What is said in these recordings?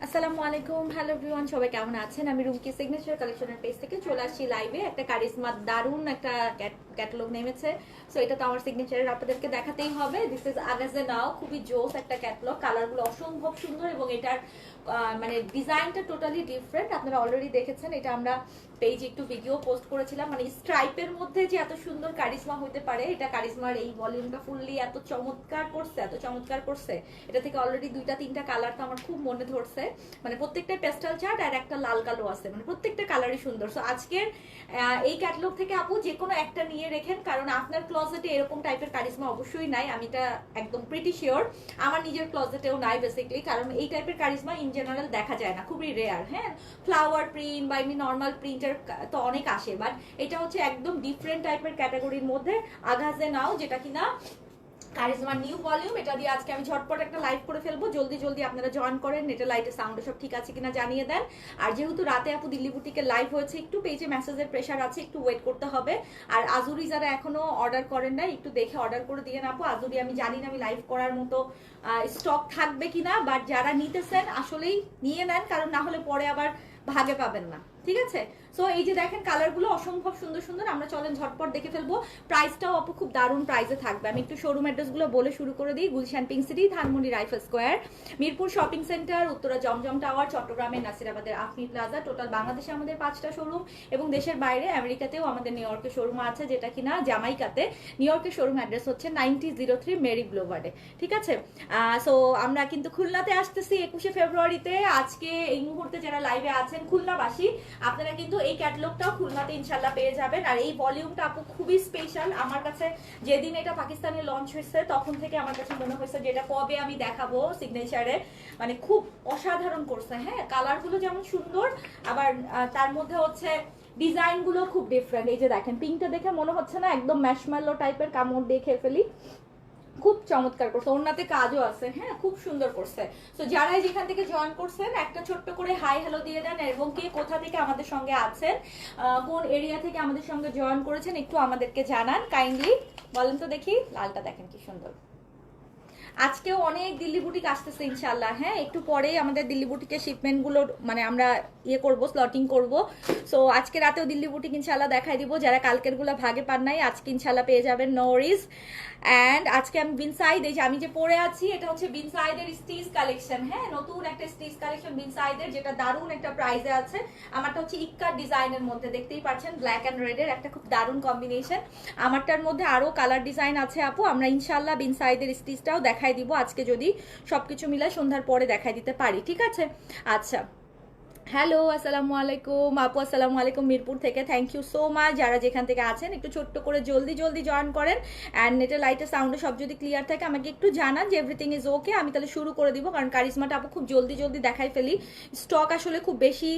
আসসালামু আলাইকুম, hello everyone, সবাই কেমন আছেন? আমি রুমকি সিগনেচার কালেকশনের পেজ থেকে চলে আসছি লাইভে। একটা কারিজমা দারুন একটা ক্যাটালগ নেমেছে। সো এটা তো আমার সিগনেচারের আপনাদেরকে দেখাতেই হবে। দিস ইজ আগাজে নাও, খুবই জোস একটা ক্যাটালগ, কালারগুলো অসম্ভব সুন্দর এবং এটার মানে ডিজাইনটা টোটালি ডিফারেন্ট। আপনারা অলরেডি দেখেছেন, এটা আমরা পেজে একটু ভিডিও পোস্ট করেছিলাম। মানে স্ট্রাইপের মধ্যে যে এত সুন্দর কারিজমা হতে পারে, এটা কারিজমার এই ভলিউমটা ফুললি এত চমৎকার করছে, এত চমৎকার করছে। এটা থেকে অলরেডি দুইটা তিনটা কালার তো আমার খুব মনে ধরছে। মানে প্রত্যেকটা পেস্টাল চার্ট আর একটা লাল কালো আছে, মানে প্রত্যেকটা কালারই সুন্দর। সো আজকের এই ক্যাটালগ থেকে আপু যে কোনো একটা নিয়ে রেখেন, কারণ আপনার ক্লোজেটে এরকম টাইপের কারিজমা অবশ্যই নাই। আমি এটা একদম প্রিটি শিওর আমার নিজের ক্লোজেটেও নাই বেসিক্যালি, কারণ এই টাইপের কারিজমা ইন জেনারেল দেখা যায় না, খুবই রেয়ার। হ্যাঁ, ফ্লাওয়ার প্রিন্ট বা এমনি নর্মাল প্রিন্টের তো অনেক আসে, বাট এটা হচ্ছে একদম ডিফারেন্ট টাইপের ক্যাটাগরির মধ্যে আগাজে নাও, যেটা কিনা কারিজমা নিউ ভলিউম। এটা দিয়ে আজকে আমি ঝটপট একটা লাইভ করে ফেলবো। জলদি জলদি আপনারা জয়েন করেন, নেটে লাইটের সাউন্ড সব ঠিক আছে কিনা জানিয়ে দেন। আর যেহেতু রাতে আপু দিল্লি বুটিকে লাইভ হয়েছে, একটু পেজে মেসেজের প্রেশার আছে, একটু ওয়েট করতে হবে। আর আজুরি যারা এখনো অর্ডার করেন না, একটু দেখে অর্ডার করে দিয়ে আপু। আজুরি আমি জানি না আমি লাইভ করার মতো স্টক থাকবে কিনা, বাট যারা নিতেছেন আসলেই নিয়ে নেন, কারণ না হলে পরে আবার ভাগে পাবেন না। ঠিক আছে, সো এই যে দেখেন কালারগুলো অসম্ভব সুন্দর সুন্দর। আমরা চলেন ঝটপট দেখে ফেলবো। প্রাইসটাও আপু খুব দারুণ প্রাইসে থাকবে। আমি একটু শোরুম অ্যাড্রেসগুলো বলে শুরু করে দিই। Gulshan pink city, Dhanmondi rifle square, Mirpur shopping centre, Uttara Zamzam tower, চট্টগ্রামের নাসিরাবাদের আফনি প্লাজা। টোটাল বাংলাদেশে আমাদের 5টা শোরুম এবং দেশের বাইরে আমেরিকাতেও আমাদের নিউ ইয়র্কের শোরুম আছে, যেটা কিনা জামাইকাতে। নিউ ইয়র্কের শোরুম অ্যাড্রেস হচ্ছে 9003 মেরি ব্লোভার্ডে। ঠিক আছে, সো আমরা কিন্তু খুলনাতে আসতেছি 21শে ফেব্রুয়ারিতে। আজকে এই মুহূর্তে যারা লাইভে আছেন খুলনাবাসী, আপনারা কিন্তু এই ক্যাটালগটাও খুলনাতে ইনশাল্লাহ পেয়ে যাবেন। আর এই ভলিউমটা আপু খুবই স্পেশাল আমার কাছে। যেদিন এটা পাকিস্তানে লঞ্চ হয়েছে তখন থেকে আমার কাছে মনে হয়েছে যে এটা কবে আমি দেখাবো সিগনেচারে। মানে খুব অসাধারণ করছে। হ্যাঁ, কালারগুলো যেমন সুন্দর, আবার তার মধ্যে হচ্ছে ডিজাইনগুলো খুব ডিফারেন্ট। এই যে দেখেন, পিঙ্কটা দেখে মনে হচ্ছে না একদম ম্যাশমেলো টাইপের, কামড় দিয়ে খেয়ে ফেলি। খুব চমৎকার করছে, ওনাতে কাজও আছে। হ্যাঁ, খুব সুন্দর করছে। তো যারাই যেখান থেকে জয়েন করছেন একটা ছোট্ট করে হাই হ্যালো দিয়ে দেন, এবং কে কোথা থেকে আমাদের সঙ্গে আছেন, কোন এরিয়া থেকে আমাদের সঙ্গে জয়েন করেছেন একটু আমাদেরকে জানান কাইন্ডলি। বলেন তো দেখি, লালটা দেখেন কি সুন্দর। আজকেও অনেক দিল্লি বুটিক আসতেছে ইনশাল্লাহ। হ্যাঁ, একটু পরেই আমাদের দিল্লি বুটিকের শিপমেন্টগুলো মানে আমরা করব, স্লটিং করব। সো আজকে রাতেও দিল্লি বুটিক ইনশাল্লাহ দেখাই দিব। যারা কালকেরগুলো ভাগে পান নাই, আজকে ইনশাল্লাহ পেয়ে যাবেন, নো ওয়ারিজ। অ্যান্ড আজকে আমি বিনসাইড, এই যে আমি যে পরে আছি এটা হচ্ছে বিনসাইডের স্টিচ কালেকশন। হ্যাঁ, নতুন একটা স্টিচ কালেকশন বিনসাইডের, যেটা দারুণ একটা প্রাইসে আছে। আমারটা হচ্ছে ইক্কার ডিজাইনের মধ্যে, দেখতেই পাচ্ছেন ব্ল্যাক অ্যান্ড রেডের একটা খুব দারুণ কম্বিনেশন। আমারটার মধ্যে আরো কালার ডিজাইন আছে আপু, আমরা ইনশাল্লাহ বিনসাইডের স্টিচটাও দেখাই দিব আজকে, যদি সবকিছু মিলে সন্ধ্যার পরে দেখাই দিতে পারি। ঠিক আছে, আচ্ছা। হ্যালো, আসসালামু আলাইকুম আপু, আসসালামু আলাইকুম মিরপুর থেকে। Thank you so much. যারা যেখান থেকে আছেন একটু ছোট্ট করে জলদি জলদি জয়েন করেন। অ্যান্ড নেটের লাইটের সাউন্ডে সব যদি ক্লিয়ার থাকে আমাকে একটু জানান যে এভরিথিং ইজ ওকে। আমি তাহলে শুরু করে দিব, কারণ কারিজমাটা আপু খুব জলদি জলদি দেখাই ফেলি। স্টক আসলে খুব বেশি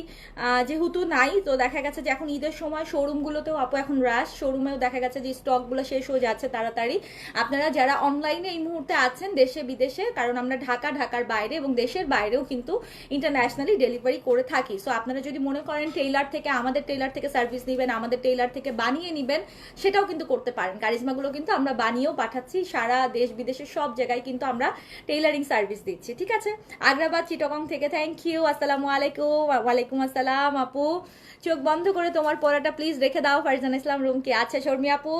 যেহেতু নাই, তো দেখা গেছে যে এখন ঈদের সময় শোরুমগুলোতেও আপু এখন রাশ, শোরুমেও দেখা গেছে যে স্টকগুলো শেষ হয়ে যাচ্ছে তাড়াতাড়ি। আপনারা যারা অনলাইনে এই মুহূর্তে আছেন দেশে বিদেশে, কারণ আমরা ঢাকার বাইরে এবং দেশের বাইরেও কিন্তু ইন্টারন্যাশনালি ডেলিভারি করে থাকি। সো আপনারা যদি মনে করেন টেইলার থেকে, আমাদের টেইলার থেকে সার্ভিস নেবেন, আমাদের টেইলার থেকে বানিয়ে নেবেন, সেটাও কিন্তু করতে পারেন। কারিজমাগুলো কিন্তু আমরা বানিয়েও পাঠাচ্ছি সারা দেশ বিদেশের সব জায়গায়, কিন্তু আমরা টেইলারিং সার্ভিস দিচ্ছি। ঠিক আছে, আগ্রাবাদ চিটাগং থেকে থ্যাংক ইউ। আসসালামু আলাইকুম। ওয়ালাইকুম আসসালাম আপু। চোখ বন্ধ করে তোমার পড়াটা প্লিজ রেখে দাও, ফারজানা ইসলাম রুমকে। আচ্ছা শর্মি আপু,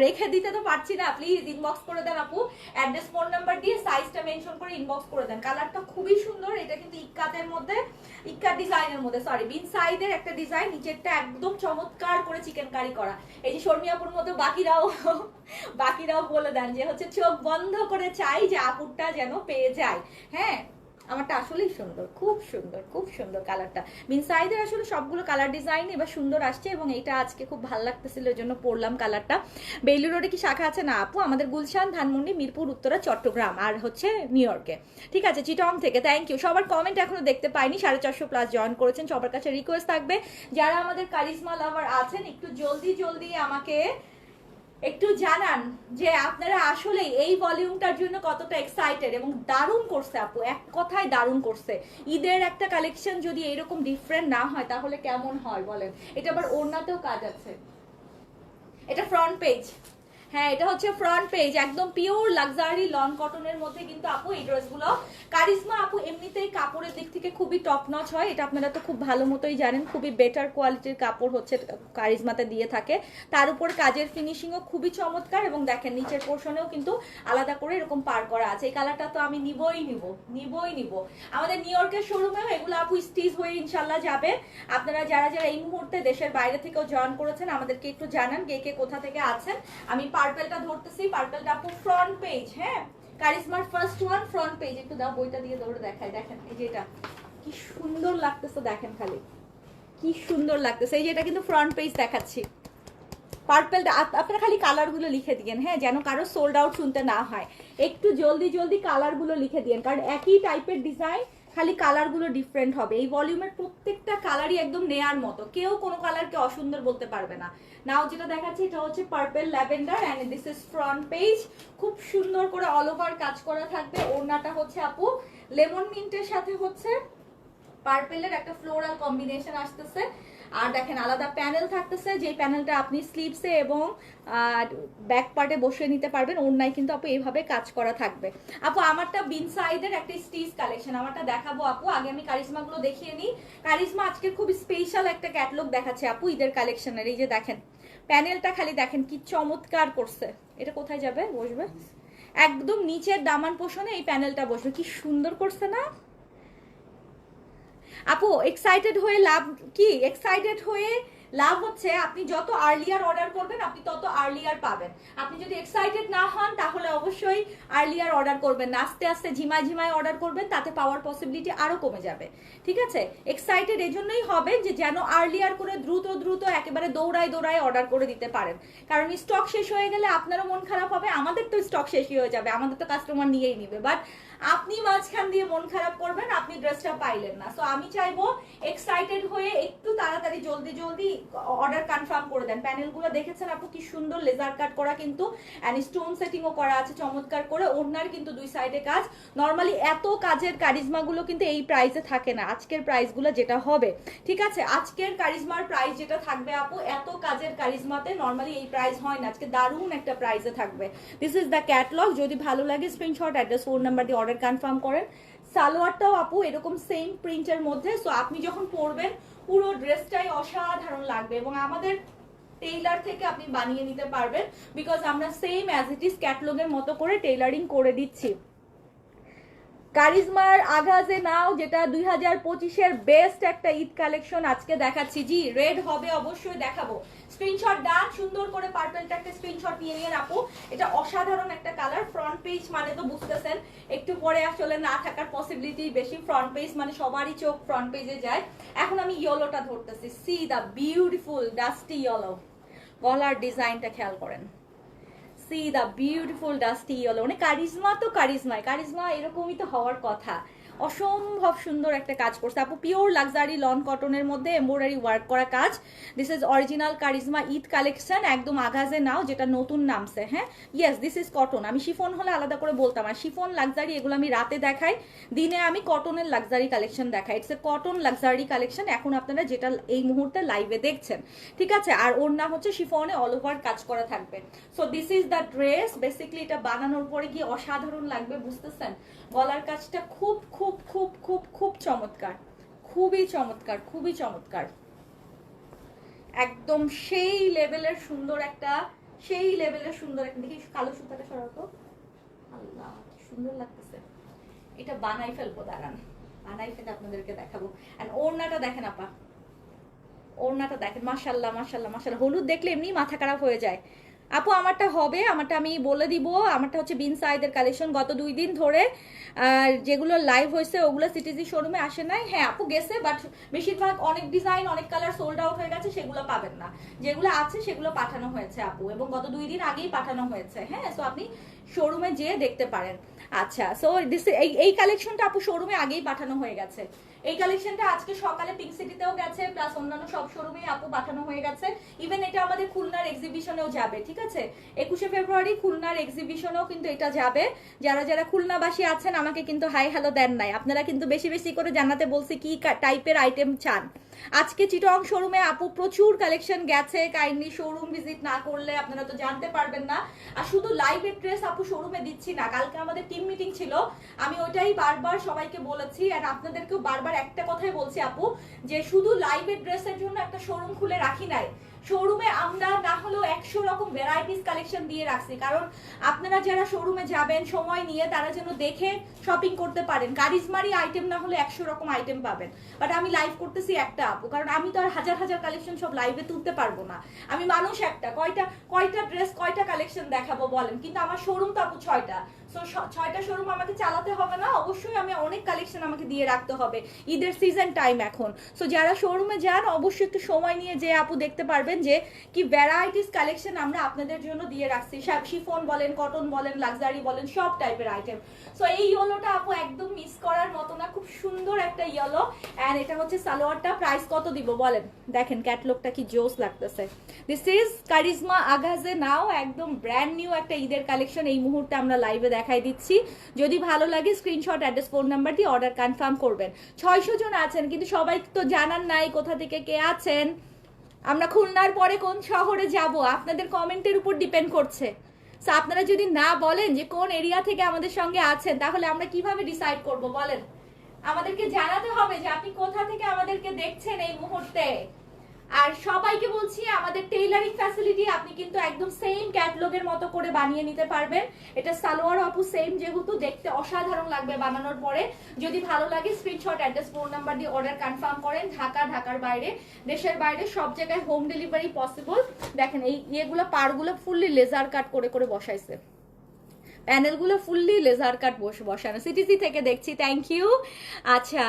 রেখে দিতে তো পারছি না, প্লিজ ইনবক্স করে দেন আপু। অ্যাড্রেস ফোন নাম্বার দিয়ে সাইজটা মেনশন করে ইনবক্স করে দেন। কালারটা খুবই সুন্দর। এটা কিন্তু ইক্কাতের মধ্যে, ইক্কা ডিজাইনের মধ্যে, সরি বিন সাইডের একটা ডিজাইন, নিচেরটা একদম চমৎকার করে চিকেন কারি করা। এই যে শর্মি আপুর মতো বাকিরাও বলে দেন যে হচ্ছে চোখ বন্ধ করে চাই যে আপুরটা যেন পেয়ে যায়। হ্যাঁ, আমারটা আসলেই সুন্দর, খুব সুন্দর, খুব সুন্দর কালারটা। বিনসাইডের আসলে সবগুলো কালার ডিজাইন এবার সুন্দর আসছে, এবং এইটা আজকে খুব ভালো লাগতেছিল, এর জন্য পরলাম কালারটা। বেইলি রোডে কি শাখা আছে? না আপু, আমাদের গুলশান, ধানমন্ডি, মিরপুর, উত্তরা, চট্টগ্রাম আর হচ্ছে নিউ ইয়র্কে। ঠিক আছে, চিটং থেকে থ্যাংক ইউ। সবার কমেন্ট এখনো দেখতে পাইনি, 450 প্লাস জয়েন করেছেন। সবার কাছে রিকোয়েস্ট থাকবে যারা আমাদের কারিজমা লাভার আছেন একটু জলদি জলদি আমাকে একটু জানান যে আপনারা আসলে এই ভলিউমটার জন্য কতটা এক্সাইটেড। এবং দারুণ করছে আপু, এক কথায় দারুণ করছে। ঈদের একটা কালেকশন যদি এরকম ডিফারেন্ট না হয় তাহলে কেমন হয় বলেন। এটা আবার ওড়নাতেও কাজ আছে, এটা ফ্রন্ট পেজ। হ্যাঁ এটা হচ্ছে ফ্রন্ট পেজ, একদম পিওর লাক্সারি লন কটনের মধ্যে কিন্তু আপু এই ড্রেসগুলো। কারিজমা আপু এমনিতেই কাপড়ের দিক থেকে খুবই টপ নচ হয়, এটা আপনারা তো খুব ভালো মতোই জানেন, খুবই বেটার কোয়ালিটির কাপড় হচ্ছে কারিজমাতে দিয়ে থাকে। তার উপর কাজের ফিনিশিংও খুবই চমৎকার, এবং দেখেন নিচের পোর্শনেও কিন্তু আলাদা করে এরকম পার করা আছে। এই কালারটা তো আমি নিবই। আমাদের নিউ ইয়র্কের শোরুমেও এগুলো আপু স্টিচ হয়ে ইনশাল্লাহ যাবে। আপনারা যারা যারা এই মুহূর্তে দেশের বাইরে থেকেও জয়েন করেছেন আমাদেরকে একটু জানান কে কোথা থেকে আছেন। আমি পার্পেলটা ধরতেছি, পার্পেলটা আপু ফ্রন্ট পেজ, হ্যাঁ কারিজমার ফার্স্ট ওয়ান ফ্রন্ট পেজ। একটু দাও বইটা দিয়ে দৌড়ে দেখায়, দেখেন এই যে এটা কি সুন্দর লাগতেছে, দেখেন খালি কি সুন্দর লাগতেছে। এই যে এটা কিন্তু ফ্রন্ট পেজ দেখাচ্ছি। পার্পেলটা আপনারা খালি কালারগুলো লিখে দিয়েন, হ্যাঁ যেন কারো সোল্ড আউট শুনতে না হয়। একটু জলদি কালারগুলো লিখে দিয়েন, কারণ একই টাইপের ডিজাইন, খালি কালারগুলো ডিফারেন্ট হবে। এই ভলিউমের প্রত্যেকটা কালারই একদম নেয়ার মতো, কেউ কোনো কালারকে অসুন্দর বলতে পারবে না। নাও যেটা দেখাচ্ছি এটা হচ্ছে purple lavender and this is front page. খুব সুন্দর করে অল ওভার কাজ করা থাকবে। ওড়নাটা হচ্ছে আপু লেমন মিন্টের সাথে হচ্ছে পার্পেলের একটা ফ্লোরাল কম্বিনেশন আসতেছে। আর দেখেন আলাদা প্যানেল থাকতেছে, যে প্যানেলটা আপনি স্লিভসে এবং ব্যাক পার্টে বসিয়ে নিতে পারবেন। ওড়নায় কিন্তু আপু এইভাবে কাজ করা থাকবে। আপু আমারটা বিন সাইডের একটা স্টিচ কালেকশন, আমারটা দেখাবো আপু। আগে আমি কারিজমাগুলো দেখিয়ে নিই। কারিজমা আজকে খুব স্পেশাল একটা ক্যাটালগ দেখাচ্ছে আপু ঈদের কালেকশনের। এই যে দেখেন প্যানেলটা খালি দেখেন কি চমৎকার করছে। এটা কোথায় যাবে বসবে, একদম নিচের দামান পোষণে এই প্যানেলটা বসবে, কি সুন্দর করছে না আপু। এক্সাইটেড হয়ে লাভ কি, এক্সাইটেড হয়ে লাভ হচ্ছে আপনি যত আর্লিয়ার অর্ডার করবেন আপনি তত আর্লিয়ার পাবেন। আপনি যদি এক্সাইটেড না হন তাহলে অবশ্যই আর্লিয়ার অর্ডার করবেন না, আস্তে আস্তে ঝিমায় অর্ডার করবেন, তাতে পাওয়ার পসিবিলিটি আরো কমে যাবে। ঠিক আছে, এক্সাইটেড এজন্যই হবে যে যেন আর্লিয়ার করে দ্রুত একেবারে দৌড়ায় অর্ডার করে দিতে পারেন। কারণ স্টক শেষ হয়ে গেলে আপনারও মন খারাপ হবে, আমাদের তো স্টক শেষই হয়ে যাবে, আমাদের তো কাস্টমার নিয়েই নিবে, বাট আপনি মাঝখান দিয়ে মন খারাপ করবেন, আপনি ড্রেসটা পাইলেন না। সো আমি চাইবো এক্সাইটেড হয়ে একটু তাড়াতাড়ি জলদি অর্ডার কনফার্ম করে দেন। প্যানেলগুলো দেখেছেন আপু কি সুন্দর লেজার কাট করা কিন্তু, এন্ড স্টোন সেটিংও করা আছে চমৎকার করে। ওড়নার কিন্তু দুই সাইডে কাজ। নরমালি এত কাজের কারিজমাগুলো কিন্তু এই প্রাইসে থাকে না, আজকের প্রাইসগুলো যেটা হবে। ঠিক আছে, আজকের কারিজমার প্রাইস যেটা থাকবে আপু, এত কাজের কারিজমাতে নরমালি এই প্রাইস হয় না, আজকে দারুণ একটা প্রাইসে থাকবে। This is the catalogue. যদি ভালো লাগে স্ক্রিনশট, অ্যাড্রেস, ফোন নাম্বার দিয়ে অর্ডার কনফার্ম করেন। সালোয়ারটাও আপু এরকম সেম প্রিন্টের মধ্যে। সো আপনি যখন পরবেন পুরো ড্রেসটাই অসাধারণ লাগবে, এবং আমাদের টেইলার থেকে আপনি বানিয়ে নিতে পারবেন, বিকজ আমরা সেম অ্যাজ ইট ইজ ক্যাটালগের মতো করে টেইলারিং করে দিচ্ছি। কারিজমার আগাজে নাও, যেটা 2025-এর বেস্ট একটা ঈদ কালেকশন আজকে দেখাচ্ছি। জি রেড হবে অবশ্যই দেখাবো। স্ক্রিনশট ডান, সুন্দর করে পার্পলটা একটা স্ক্রিনশট নিয়ে নিয়ে আপু। এটা অসাধারণ একটা কালার। ফ্রন্ট পেজ মানে তো বুঝতেছেন, একটু পরে আসলে না থাকার পসিবিলিটি বেশি। ফ্রন্ট পেজ মানে সবারই চোখ ফ্রন্ট পেজে যায়। এখন আমি ইয়েলোটা ধরতেছি, সি দা বিউটিফুল ডাস্টি ইয়েলো। গলার ডিজাইনটা খেয়াল করেন, সি দা বিউটিফুল ডাস্টি ইয়েলো। মানে কারিজমা তো কারিজমা এরকমই তো হওয়ার কথা। অসম্ভব সুন্দর একটা কাজ করছে আপু, পিওর লাক্সারি লন কটনের মধ্যে এমব্রয়ডারি ওয়ার্ক করা কাজ। This is original charisma Eid collection, একদম আগাজে নাও, যেটা নতুন নামছে। হ্যাঁ ইয়েস, দিস ইজ কটন। আমি শিফন হলে আলাদা করে বলতাম, আর শিফন লাক্সারি এগুলো আমি রাতে দেখাই, দিনে আমি কটনের লাক্সারি কালেকশন দেখাই। It's a cotton luxury collection এখন আপনারা যেটা এই মুহূর্তে লাইভে দেখছেন। ঠিক আছে, আর ওর নাম হচ্ছে শিফনে অল ওভার কাজ করা থাকবে। So this is the dress. Basically এটা বানানোর পরে কি অসাধারণ লাগবে বুঝতেছেন। গলার কাজটা খুব খুব খুব খুব খুব চমৎকার, খুবই চমৎকার, একদম সেই লেভেলের সুন্দর একটা দেখি কালো সুতাটা সরাতো। আল্লাহ সুন্দর লাগতেছে, এটা বানাই ফেলবো, দাঁড়ান বানাই ফেলে আপনাদেরকে দেখাবো। এন্ড ওড়নাটা দেখেন আপা, ওড়নাটা দেখেন, মাশাআল্লাহ। হলুদ দেখলে এমনি মাথা খারাপ হয়ে যায় আপু। আমারটা হবে, আমারটা আমি বলে দিব। আমারটা হচ্ছে বিন সাইদের কালেকশন। গত 2 দিন ধরে যেগুলো লাইভ হয়েছে ওগুলো সিটিজি শোরুমে আসে নাই। হ্যাঁ আপু গেছে, বাট বেশিরভাগ অনেক ডিজাইন অনেক কালার সোল্ড আউট হয়ে গেছে, সেগুলো পাবেন না। যেগুলো আছে সেগুলো পাঠানো হয়েছে আপু, এবং গত 2 দিন আগেই পাঠানো হয়েছে। হ্যাঁ, সো আপনি শোরুমে যেয়ে দেখতে পারেন। আচ্ছা, সো এই কালেকশনটা আপু শোরুমে আগেই পাঠানো হয়ে গেছে। এই কালেকশনটা আজকে সকালে পিঙ্ক সিটিতেও গেছে, প্লাস অন্যান্য সব শোরুমে আপু পাঠানো হয়ে গেছে। ইভেন এটা আমাদের খুলনার এক্সিবিশনেও যাবে। ঠিক আছে, 21শে ফেব্রুয়ারি খুলনার এক্সিবিশনেও কিন্তু এটা যাবে। যারা যারা খুলনাবাসী আছেন আমাকে কিন্তু হাই হ্যালো দেন নাই, আপনারা কিন্তু বেশি বেশি করে জানাতে বলছি কি টাইপের আইটেম চান। আজকে চিটং শোরুমে আপু প্রচুর কালেকশন গেছে, কাইন্ডলি শোরুম ভিজিট না করলে আপনারা তো জানতে পারবেন না। আর শুধু লাইভের ড্রেস আপু শোরুমে দিচ্ছি না, কালকে আমাদের টিম মিটিং ছিল, আমি ওইটাই বারবার সবাইকে বলেছি, আর আপনাদেরকেও বারবার একটা কথাই বলছি আপু, যে শুধু লাইভের ড্রেসের জন্য একটা শোরুম খুলে রাখি নাই, শোরুমে আমরা না হলেও 100 রকম ভ্যারাইটিস কালেকশন দিয়ে রাখছি, কারণ আপনারা যারা শোরুমে যাবেন সময় নিয়ে তারা যেন দেখে শপিং করতে পারেন। কারিজমারি আইটেম না হলে 100 রকম আইটেম পাবেন, বাট আমি লাইভ করতেছি একটা আপু, কারণ আমি তো আর হাজার হাজার কালেকশন সব লাইভে তুলতে পারবো না, আমি মানুষ একটা, কয়টা ড্রেস কয়টা কালেকশন দেখাবো বলেন, কিন্তু আমার শোরুম তো আপু 6টা, সো 6টা শোরুম আমাকে চালাতে হবে না, অবশ্যই আমি অনেক কালেকশন আমাকে দিয়ে রাখতে হবে, ঈদের সিজন টাইম এখন। সো যারা শোরুমে যান অবশ্যই একটু সময় নিয়ে যে আপু দেখতে পারবেন যে কি ভ্যারাইটিস কালেকশন আমরা আপনাদের জন্য দিয়ে রাখছি, শিফন বলেন, কটন বলেন, লাক্সারি বলেন, সব টাইপের আইটেম। সো এই ইয়েলোটা আপু একদম মিস করার মতো না, খুব সুন্দর একটা ইয়েলো, এন্ড এটা হচ্ছে সালোয়ারটা। প্রাইস কত দিব বলেন? দেখেন ক্যাটলগটা কি জোস লাগতেছে। দিস ইজ কারিজমা আগাজে নাও, একদম ব্র্যান্ড নিউ একটা ঈদের কালেকশন এই মুহূর্তে আমরা লাইভে দেখাই দিচ্ছি। যদি ভালো লাগে স্ক্রিনশট, অ্যাড্রেস, ফোন নাম্বার দিয়ে অর্ডার কনফার্ম করবেন। 600 জন আছেন, কিন্তু সবাই তো জানান নাই কোথা থেকে কে আছেন, আমরা খুলনার পরে কোন শহরে যাব আপনাদের কমেন্টের উপর ডিপেন্ড করছে। সো আপনারা যদি না বলেন যে কোন এরিয়া থেকে আমাদের সঙ্গে আছেন, তাহলে আমরা কিভাবে ডিসাইড করব বলেন? আমাদেরকে জানাতে হবে যে আপনি কোথা থেকে আমাদেরকে দেখছেন এই মুহূর্তে। আর সবাইকে বলছি আমাদের টেইলারিং ফ্যাসিলিটি, আপনি কিন্তু একদম সেম ক্যাটালগের মতো করে বানিয়ে নিতে পারবেন। এটা সালোয়ার আপু সেম, যেহেতু দেখতে অসাধারণ লাগবে বানানোর পরে। যদি ভালো লাগে স্ক্রিনশট, অ্যাড্রেস, ফোন নাম্বার দিয়ে অর্ডার কনফার্ম করেন। ঢাকা, ঢাকার বাইরে, দেশের বাইরে সব জায়গায় হোম ডেলিভারি পসিবল। দেখেন এই ইয়েগুলো পাড়গুলো ফুললি লেজার কাট করে করে বসাইছে, প্যানেলগুলো ফুললি লেজার কাট বসানো। সিটিসি থেকে দেখছি, থ্যাংক ইউ। আচ্ছা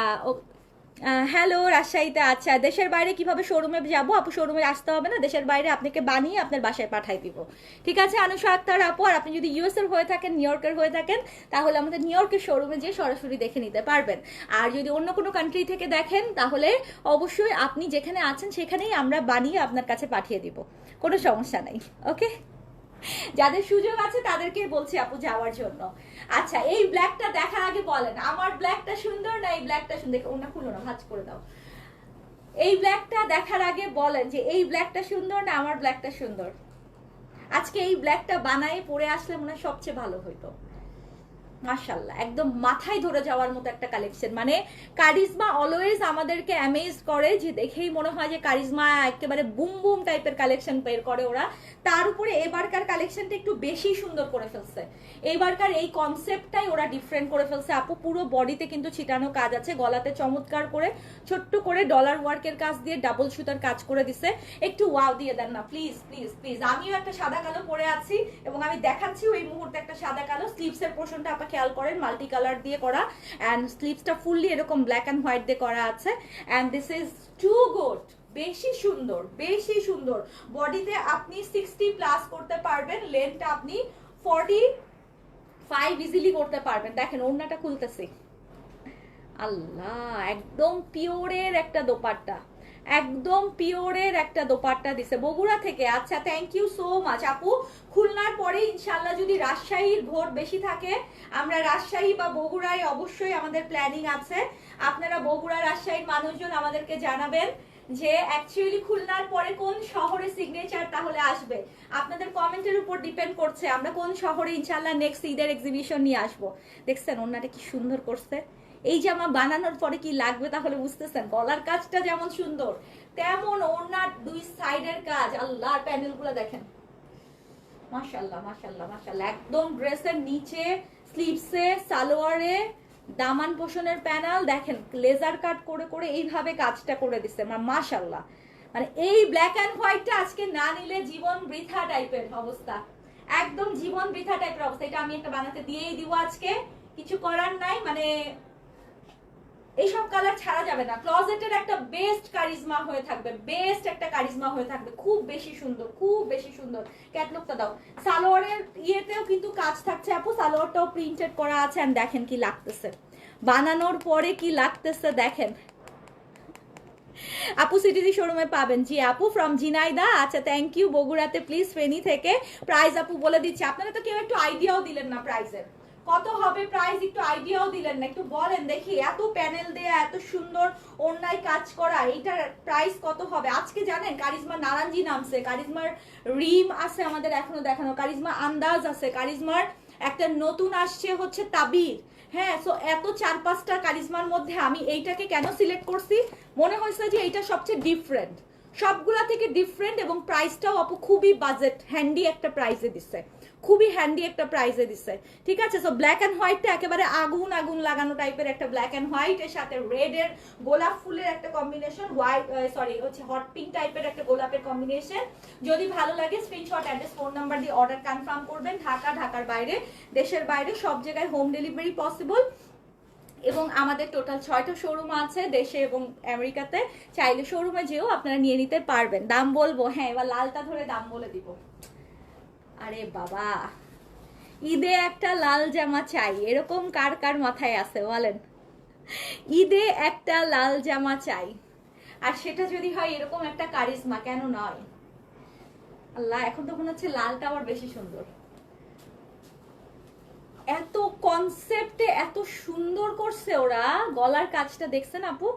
হ্যালো রাজশাহীতে, আচ্ছা দেশের বাইরে কিভাবে শোরুমে যাবো আপু? শোরুমে আসতে হবে না, দেশের বাইরে আপনাকে বানিয়ে আপনার বাসায় পাঠাই দিব, ঠিক আছে আনুষা আক্তার আপু। আর আপনি যদি ইউএস এর হয়ে থাকেন, নিউ ইয়র্কের হয়ে থাকেন, তাহলে আমাদের নিউ ইয়র্কের শোরুমে যেয়ে সরাসরি দেখে নিতে পারবেন। আর যদি অন্য কোনো কান্ট্রি থেকে দেখেন, তাহলে অবশ্যই আপনি যেখানে আছেন সেখানেই আমরা বানিয়ে আপনার কাছে পাঠিয়ে দিব, কোনো সমস্যা নাই। ওকে, যাদের সুযোগ আছে তাদেরকে বলছি আপু যাওয়ার জন্য। আচ্ছা এই ব্ল্যাকটা দেখার আগে বলেন আমার ব্ল্যাকটা সুন্দর না এই ব্ল্যাকটা সুন্দর? ওনা খুলো না, ভাঁজ করে দাও। এই ব্ল্যাকটা দেখার আগে বলেন যে এই ব্ল্যাকটা সুন্দর না আমার ব্ল্যাকটা সুন্দর? আজকে এই ব্ল্যাকটা বানায় পরে আসলে মনে হয় সবচেয়ে ভালো হইতো। মাশাআল্লাহ, একদম মাথায় ধরে যাওয়ার মতো একটা কালেকশন। মানে কারিজমা অলওয়েজ আমাদেরকে অ্যামেজ করে, যে দেখেই মনে হয় যে কারিজমা একেবারে বুম বুম টাইপের কালেকশন বের করে ওরা। তার উপরে এবারকার কালেকশনটা একটু বেশি সুন্দর করে ফেলছে, এবারকার এই কনসেপ্টটাই ওরা ডিফারেন্ট করে ফেলছে আপু। পুরো বডিতে কিন্তু ছিটানো কাজ আছে, গলাতে চমৎকার করে ছোট্ট করে ডলার ওয়ার্কের কাজ দিয়ে ডাবল সুতার কাজ করে দিছে। একটু ওয়াও দিয়ে দেন না প্লিজ প্লিজ প্লিজ। আমিও একটা সাদা কালো পরে আছি এবং আমি দেখাচ্ছি ওই মুহূর্তে একটা সাদা কালো। স্লিভসের পোর্শনটা আপনি খেয়াল করেন, মাল্টি কালার দিয়ে করা, এন্ড স্লিভসটা ফুললি এরকম ব্ল্যাক এন্ড হোয়াইট দিয়ে করা আছে। And this is too good, বেশি সুন্দর বেশি সুন্দর। বডিতে আপনি 60 প্লাস করতে পারবেন, লেন্থটা আপনি 45 ইজিলি করতে পারবেন। দেখেন ওড়নাটা খুলতেছি, আল্লাহ একদম পিওরের একটা দোপাট্টা, একদম পিওরের একটা দোপাট্টা দিছে বগুড়া থেকে। আচ্ছা থ্যাংক ইউ সো মাচ আপু। খুলনার পরে ইনশাল্লাহ যদি রাজশাহীর ভোট বেশি থাকে, আমরা রাজশাহী বা বগুড়ায় অবশ্যই আমাদের প্ল্যানিং আছে। আপনারা বগুড়া রাজশাহীর মানুষজন আমাদেরকে জানাবেন যে অ্যাকচুয়ালি খুলনার পরে কোন শহরে সিগনেচার তাহলে আসবে। আপনাদের কমেন্টের উপর ডিপেন্ড করছে আমরা কোন শহরে ইনশাল্লাহ নেক্সট ঈদের এক্সিবিশন নিয়ে আসবো। দেখছেন ওনাটা কি সুন্দর করছে, এই জামা বানানোর পরে কি লাগবে তাহলে বুঝতেছেন। গলার কাজটা যেমন সুন্দর, তেমন ওনার দুই সাইডের কাজ, আল্লাহর প্যানেলগুলো দেখেন, মাশাআল্লাহ মাশাআল্লাহ মাশাআল্লাহ। একদম ড্রেসের নিচে স্লিভসে সালোয়ারে দামান পোষণের প্যানেল দেখেন, লেজার কাট করে করে এইভাবে কাজটা করে দিচ্ছে, মাশাআল্লাহ। মানে এই ব্ল্যাক এন্ড হোয়াইটটা আজকে না নিলে জীবন বৃথা টাইপের অবস্থা, একদম জীবন বৃথা টাইপের অবস্থা। এটা আমি একটা বানাতে দিয়েই দিব আজকে, কিছু করার নাই। মানে এইসব কালার ছাড়া যাবে না। ক্লজেটের একটা বেস্ট কারিজমা হয়ে থাকবে, বেস্ট একটা কারিজমা হয়ে থাকবে, খুব বেশি সুন্দর খুব বেশি সুন্দর। ক্যাটলগটা দাও। সালোয়ারের ইয়েতেও কিন্তু কাজ থাকছে আপু, সালোয়ারটাও প্রিন্টেড করা আছে। আর দেখেন কি লাগতেছে, বানানোর পরে কি লাগতেছে দেখেন। আপু সিটিজি শোরুমে পাবেন? জি আপু, ফ্রম জিনাইদা। আচ্ছা থ্যাংক ইউ। বগুড়াতে প্লিজ ফেনী থেকে। প্রাইস আপু বলে দিচ্ছি, আপনারা তো কেউ একটু আইডিয়াও দিলেন না প্রাইসের। কত হবে প্রাইস একটু আইডিয়াও দিলেন না, একটু বলেন দেখি। এত প্যানেল দেয়া, এত সুন্দর অন্যায় কাজ করা, এইটার প্রাইস কত হবে? আজকে জানেন কারিজমা নারাঞ্জি নামছে, কারিজমার রিম আছে আমাদের এখনো দেখানো, কারিজমা আন্দাজ আছে, কারিজমার একটা নতুন আসছে হচ্ছে তাবির। হ্যাঁ, সো এত 4-5টা কারিজমার মধ্যে আমি এইটাকে কেন সিলেক্ট করছি, মনে হয়েছে যে এইটা সবচেয়ে ডিফারেন্ট, সবগুলা থেকে ডিফারেন্ট, এবং প্রাইসটাও আপু খুবই বাজেট হ্যান্ডি একটা প্রাইসে দিচ্ছে, খুবই হ্যান্ডি একটা প্রাইসে দিচ্ছে। ঠিক আছে, সো ব্ল্যাক অ্যান্ড হোয়াইটটা একেবারে আগুন আগুন লাগানো টাইপের একটা ব্ল্যাক অ্যান্ড হোয়াইট এর সাথে রেড এর গোলাপ ফুলের একটা কম্বিনেশন, হোয়াইট সরি হচ্ছে হট পিঙ্ক টাইপের একটা গোলাপের কম্বিনেশন। যদি ভালো লাগে স্ক্রিনশট, অ্যাড্রেস, ফোন নাম্বার দিয়ে অর্ডার কনফার্ম করবেন। ঢাকা, ঢাকার বাইরে, দেশের বাইরে সব জায়গায় হোম ডেলিভারি পসিবল। এবং আমাদের টোটাল 6টা শোরুম আছে দেশে এবং আমেরিকাতে, চাইলে শোরুমে যেও আপনারা নিয়ে নিতে পারবেন। দাম বলবো? হ্যাঁ, এবার লালটা ধরে দাম বলে দিব। আরে বাবা, ঈদে একটা লাল জামা চাই, এরকম কার কার মাথায় আছে বলেন? ঈদে একটা লাল জামা চাই, আর সেটা যদি হয় এরকম একটা কারিজমা, কেন নয়? আল্লাহ, এখন তো মনে হচ্ছে লালটা আবার বেশি সুন্দর। এত কনসেপ্টে এত সুন্দর করছে ওরা, গলার কাজটা দেখছেন আপু?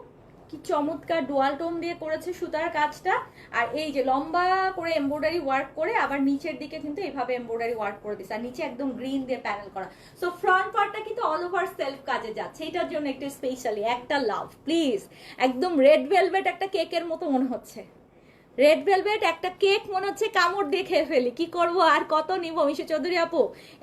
কি চমৎকার ডুয়াল টোন দিয়ে করেছে সুতার কাজটা, আর এই যে লম্বা করে এমব্রয়ডারি ওয়ার্ক করে আবার নিচের দিকে কিন্তু এইভাবে এমব্রয়ডারি ওয়ার্ক করে দিচ্ছে, আর নিচে একদম গ্রিন দিয়ে প্যানেল করা। সো ফ্রন্ট পার্টটা কিন্তু অল ওভার সেলফ কাজে যাচ্ছে, এটার জন্য একটু স্পেশালি একটা লাভ প্লিজ। একদম রেড ভেলভেট একটা কেকের মতো মনে হচ্ছে, রেড ভেলভেট একটা কেক মনে হচ্ছে, কামড় দিয়ে খেয়ে ফেলি, কি করবো আর কত নিবো। মিশু চৌধুরী আপু,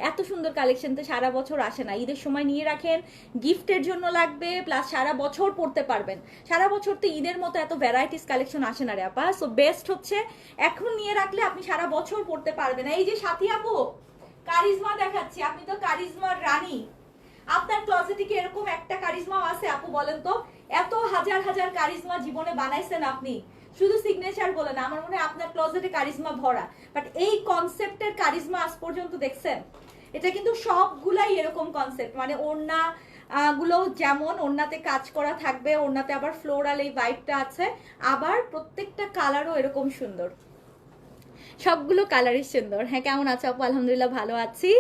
এত সুন্দর কালেকশন তো সারা বছর আসে না, ঈদের সময় নিয়ে রাখেন, গিফটের জন্য লাগবে, প্লাস সারা বছর পড়তে পারবেন। সারা বছর তো ঈদের মতো এত ভ্যারাইটিস কালেকশন আসে না রে আপা। সো বেস্ট হচ্ছে এখন নিয়ে রাখলে আপনি সারা বছর পড়তে পারবেন। এই যে সাথী আপু, কারিজমা দেখাচ্ছি, আপনি তো কারিজমার রানী, আপনার ক্লজেটে কি এরকম একটা কারিজমা আছে আপু বলেন তো? এত হাজার হাজার কারিজমা জীবনে বানাইছেন আপনি, শুধু সিগনেচার বলে না, আমার মনে হয় আপনার ক্লোজেটে কারিজমা ভরা, বাট এই কনসেপ্টের কারিজমা আজ পর্যন্ত দেখছেন? এটা কিন্তু সবগুলাই এরকম কনসেপ্ট, মানে ওড়না গুলো যেমন ওড়নাতে কাজ করা থাকবে, ওড়নাতে আবার ফ্লোরাল এই ভাইবটা আছে, আবার প্রত্যেকটা কালারও এরকম সুন্দর, সবগুলো কালারই সুন্দর। হ্যাঁ, কেমন আছো আপু? আলহামদুলিল্লাহ ভালো আছি।